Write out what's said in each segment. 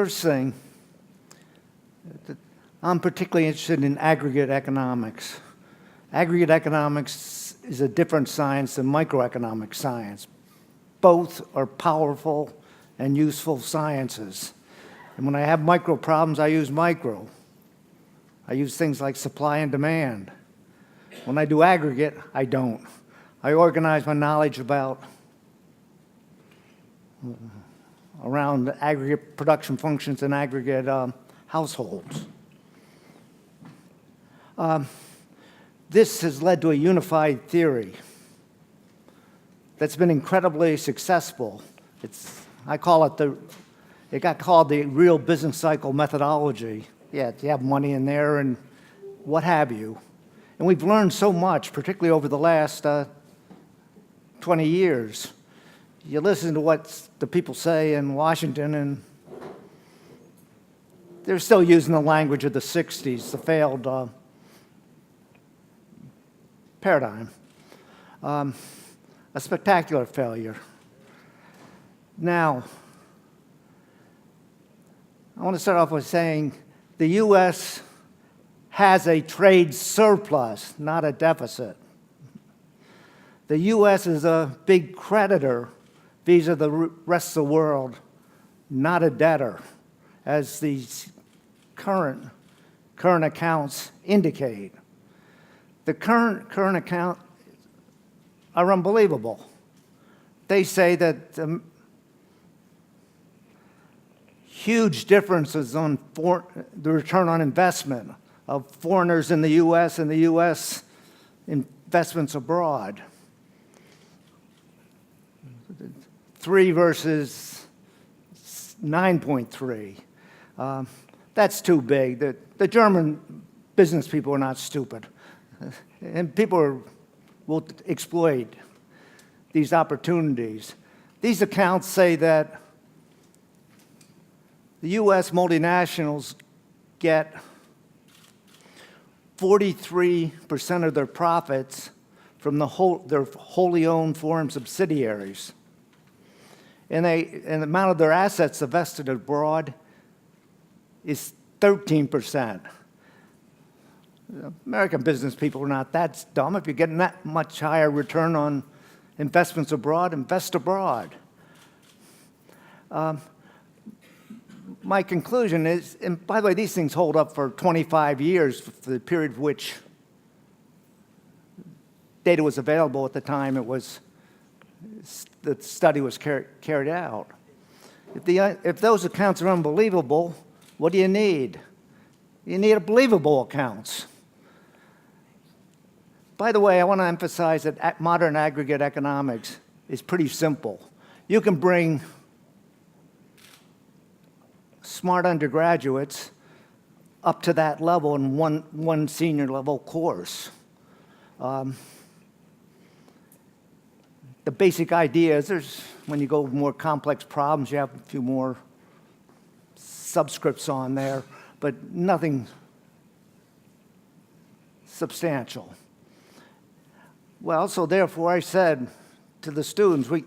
first thing, I'm particularly interested in aggregate economics. Aggregate economics is a different science than microeconomic science. Both are powerful and useful sciences. And when I have micro problems, I use micro. I use things like supply and demand. When I do aggregate, I don't. I organize my knowledge around aggregate production functions and aggregate households. This has led to a unified theory that's been incredibly successful. I call it it got called the real business cycle methodology. Yeah, you have money in there and what have you. And we've learned so much, particularly over the last 20 years. You listen to what the people say in Washington, and they're still using the language of the 60s, the failed paradigm. A spectacular failure. Now, I want to start off by saying the U.S. has a trade surplus, not a deficit. The U.S. is a big creditor vis-a-vis the rest of the world, not a debtor, as these current accounts indicate. The current account are unbelievable. They say that huge differences on the return on investment of foreigners in the U.S. and the U.S. investments abroad. 3 versus 9.3. That's too big. The German business people are not stupid. And people will exploit these opportunities. These accounts say that the U.S. multinationals get 43% of their profits from their wholly owned foreign subsidiaries. And the amount of their assets invested abroad is 13%. American business people are not that dumb. If you're getting that much higher return on investments abroad, invest abroad. My conclusion is, and by the way, these things hold up for 25 years, for the period for which data was available at the time the study was carried out. If those accounts are unbelievable, what do you need? You need believable accounts. By the way, I want to emphasize that modern aggregate economics is pretty simple. You can bring smart undergraduates up to that level in one senior level course. The basic idea is when you go with more complex problems, you have a few more subscripts on there, but nothing substantial. Well, so therefore I said to the students, we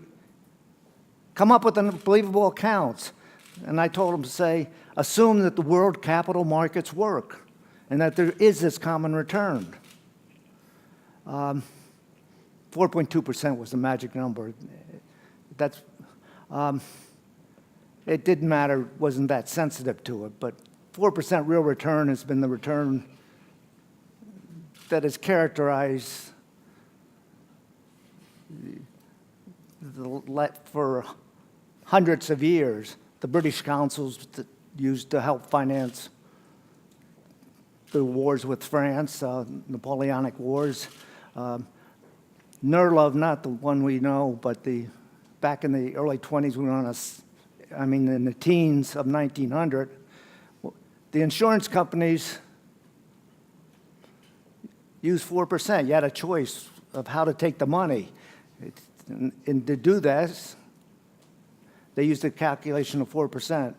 come up with unbelievable accounts. And I told them to say, assume that the world capital markets work and that there is this common return. 4.2% was the magic number. It didn't matter, wasn't that sensitive to it, but 4% real return has been the return that has characterized for hundreds of years. The British councils used to help finance the wars with France, Napoleonic Wars. Nurlov, not the one we know, but back in the early 20s, we were in the teens of 1900, the insurance companies used 4%. You had a choice of how to take the money. And to do this, they used a calculation of 4%.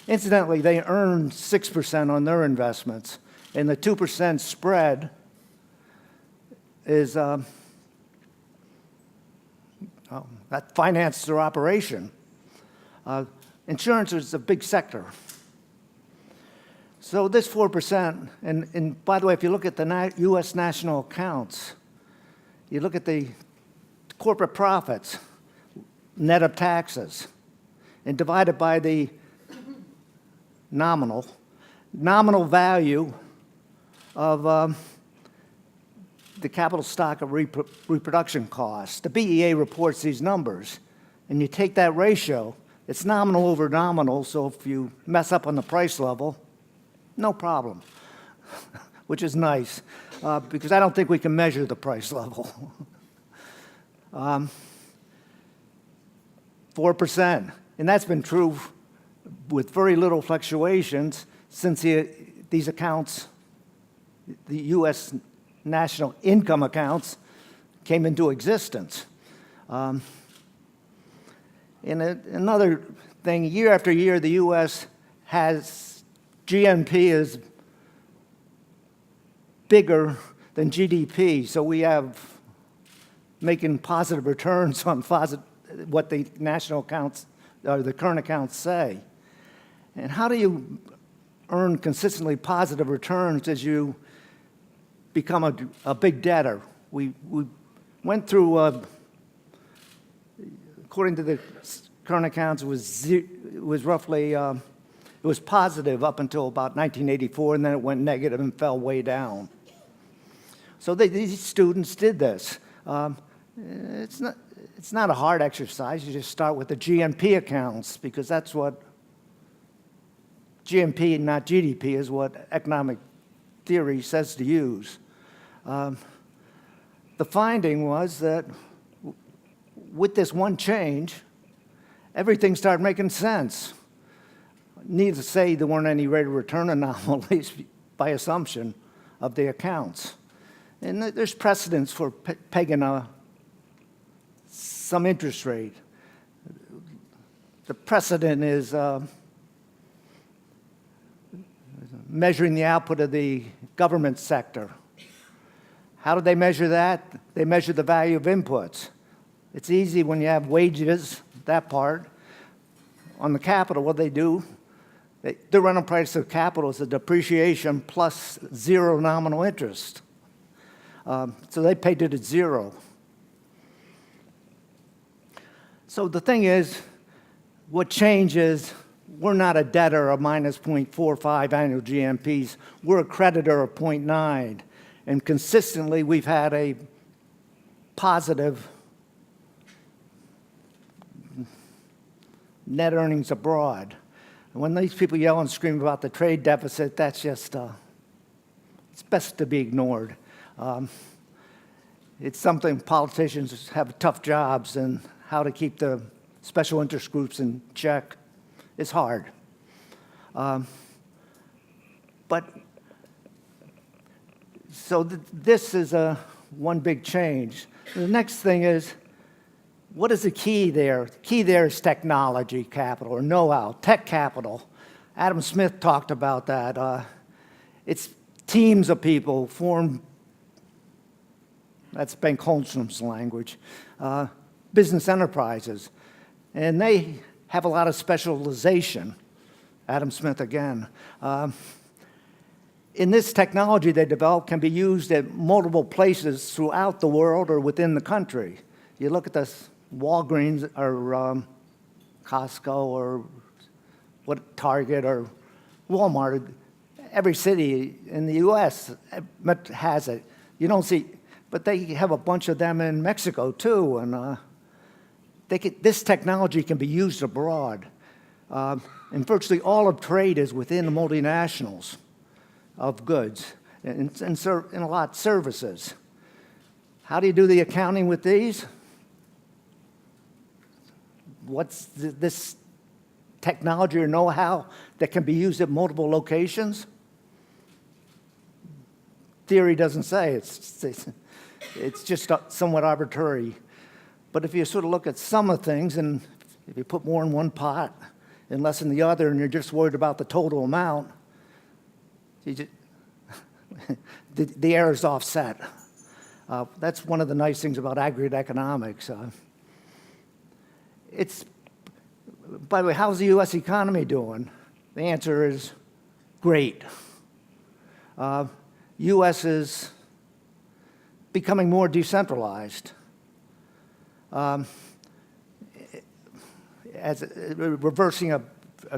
Incidentally, they earned 6% on their investments, and the 2% spread is that financed their operation. Insurance is a big sector. So this 4%, and by the way, if you look at the U.S. national accounts, you look at the corporate profits, net of taxes, and divide it by the nominal value of the capital stock of reproduction costs. The BEA reports these numbers, and you take that ratio, it's nominal over nominal, so if you mess up on the price level, no problem, which is nice, because I don't think we can measure the price level. 4%, and that's been true with very little fluctuations since these accounts, the U.S. national income accounts, came into existence. And another thing, year after year, the U.S. has GNP is bigger than GDP, so we have making positive returns on what the national accounts or the current accounts say. And how do you earn consistently positive returns as you become a big debtor? We went through, according to the current accounts, it was roughly, it was positive up until about 1984, and then it went negative and fell way down. So these students did this. It's not a hard exercise. You just start with the GNP accounts, because that's what GNP, not GDP, is what economic theory says to use. The finding was that with this one change, everything started making sense. Needless to say, there weren't any rate of return anomalies by assumption of the accounts. And there's precedence for pegging some interest rate. The precedent is measuring the output of the government sector. How do they measure that? They measure the value of inputs. It's easy when you have wages, that part. On the capital, what they do, the rental price of capital is the depreciation plus zero nominal interest. So they pegged it at zero. So the thing is, what changes, we're not a debtor of minus 0.45 annual GNPs. We're a creditor of 0.9. And consistently, we've had a positive net earnings abroad. And when these people yell and scream about the trade deficit, that's just, it's best to be ignored. It's something politicians have tough jobs, and how to keep the special interest groups in check is hard. So this is one big change. The next thing is, what is the key there? The key there is technology capital, or know-how, tech capital. Adam Smith talked about that. It's teams of people formed, that's Ben Holmstrom's language, business enterprises. And they have a lot of specialization. Adam Smith again. In this technology they develop can be used at multiple places throughout the world or within the country. You look at this Walgreens or Costco or Target or Walmart, every city in the U.S. has it. You don't see, but they have a bunch of them in Mexico too, and this technology can be used abroad. And virtually all of trade is within the multinationals of goods, and a lot services. How do you do the accounting with these? What's this technology or know-how that can be used at multiple locations? Theory doesn't say. It's just somewhat arbitrary. But if you sort of look at some of things, and if you put more in one pot and less in the other, and you're just worried about the total amount, the error's offset. That's one of the nice things about aggregate economics. By the way, how's the U.S. economy doing? The answer is great. U.S. is becoming more decentralized, reversing a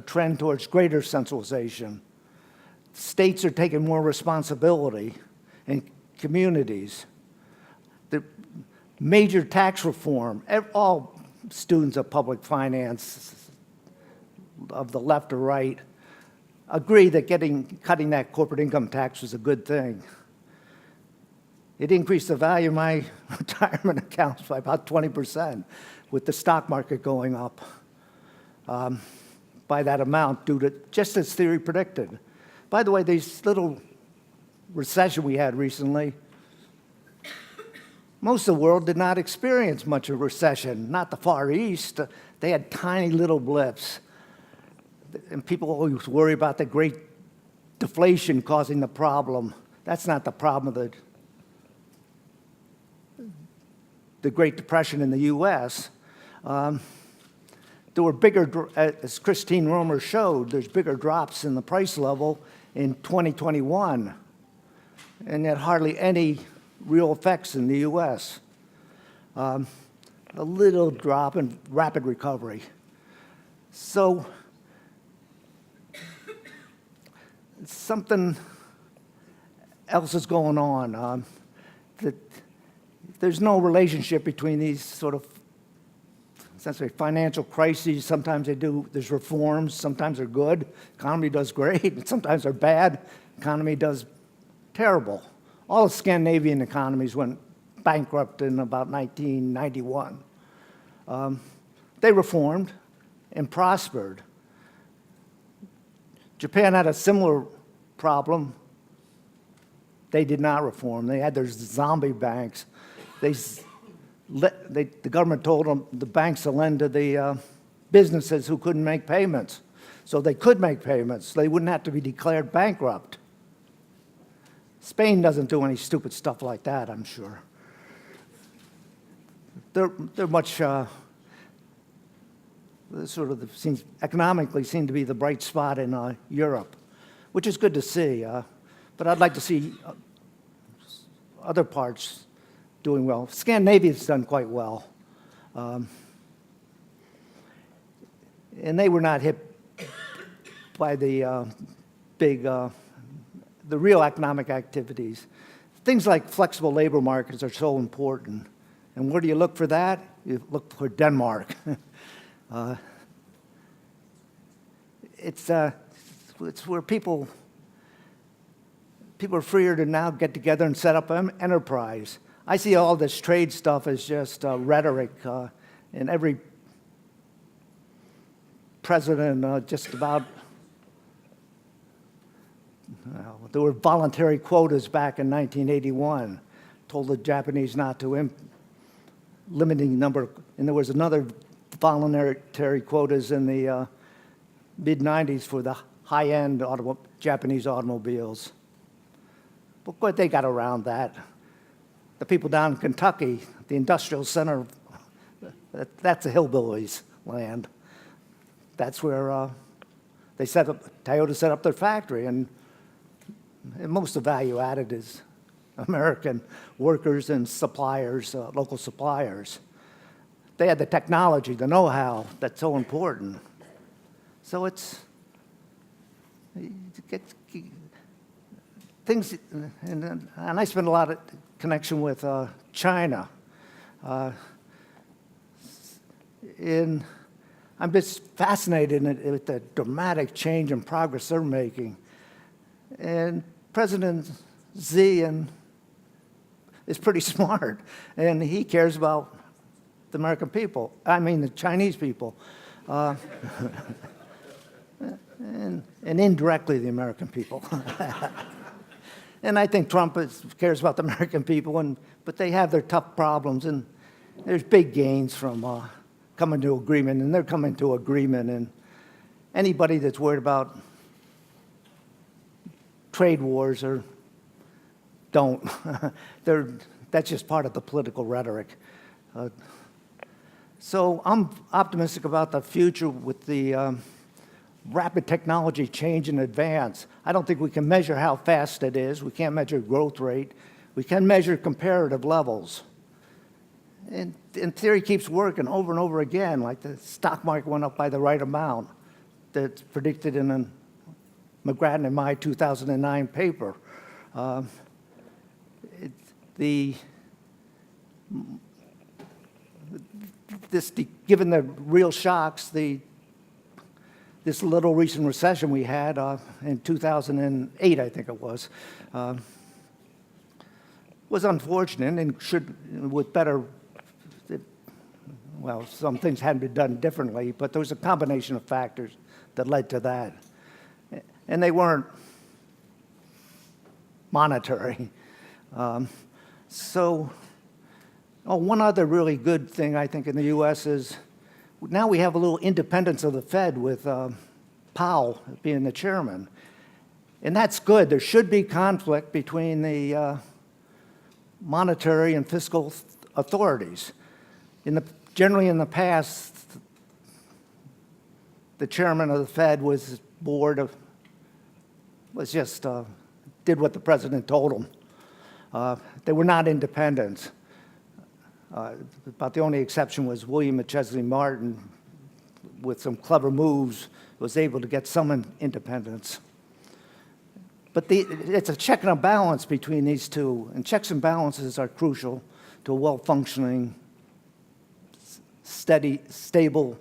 trend towards greater centralization. States are taking more responsibility in communities. The major tax reform, all students of public finance, of the left or right, agree that cutting that corporate income tax was a good thing. It increased the value of my retirement accounts by about 20%, with the stock market going up by that amount, due to just as theory predicted. By the way, this little recession we had recently, most of the world did not experience much of a recession, not the Far East. They had tiny little blips. And people always worry about the great deflation causing the problem. That's not the problem of the Great Depression in the U.S. There were bigger, as Christine Romer showed, there's bigger drops in the price level in 2021, and yet hardly any real effects in the U.S. A little drop in rapid recovery. So something else is going on. There's no relationship between these sort of essentially financial crises. Sometimes there's reforms, sometimes they're good, economy does great, and sometimes they're bad, economy does terrible. All the Scandinavian economies went bankrupt in about 1991. They reformed and prospered. Japan had a similar problem. They did not reform. They had their zombie banks. The government told them, the banks to lend to the businesses who couldn't make payments. So they could make payments. They wouldn't have to be declared bankrupt. Spain doesn't do any stupid stuff like that, I'm sure. They're much economically seem to be the bright spot in Europe, which is good to see. But I'd like to see other parts doing well. Scandinavia's done quite well. And they were not hit by the real economic activities. Things like flexible labor markets are so important. And where do you look for that? You look for Denmark. It's where people are freer to now get together and set up an enterprise. I see all this trade stuff as just rhetoric, and every president just about, there were voluntary quotas back in 1981, told the Japanese not to limiting number, and there was another voluntary quotas in the mid-90s for the high-end Japanese automobiles. But they got around that. The people down in Kentucky, the industrial center, that's a hillbillies' land. That's where Toyota set up their factory, and most of the value added is American workers and suppliers, local suppliers. They had the technology, the know-how that's so important. So it's things, and I spend a lot of connection with China. I'm just fascinated with the dramatic change and progress they're making. And President Xi is pretty smart, and he cares about the American people. I mean, the Chinese people. And indirectly the American people. And I think Trump cares about the American people, but they have their tough problems, and there's big gains from coming to agreement, and they're coming to agreement. And anybody that's worried about trade wars don't. That's just part of the political rhetoric. So I'm optimistic about the future with the rapid technology change and advance. I don't think we can measure how fast it is. We can't measure growth rate. We can measure comparative levels. And theory keeps working over and over again, like the stock market went up by the right amount that's predicted in a McGrattan and my 2009 paper. Given the real shocks, this little recent recession we had in 2008, I think it was unfortunate and should, with better, well, some things hadn't been done differently, but there was a combination of factors that led to that. And they weren't monetary. One other really good thing I think in the U.S. is now we have a little independence of the Fed with Powell being the chairman. And that's good. There should be conflict between the monetary and fiscal authorities. Generally in the past, the chairman of the Fed was just did what the president told him. They were not independent. About the only exception was William McChesley Martin, with some clever moves, was able to get some independence. But it's a check and a balance between these two, and checks and balances are crucial to a well-functioning, steady, stable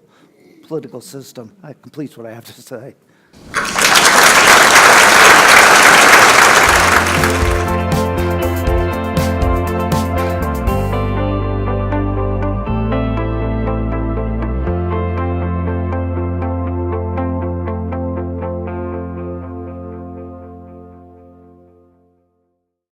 political system. That completes what I have to say.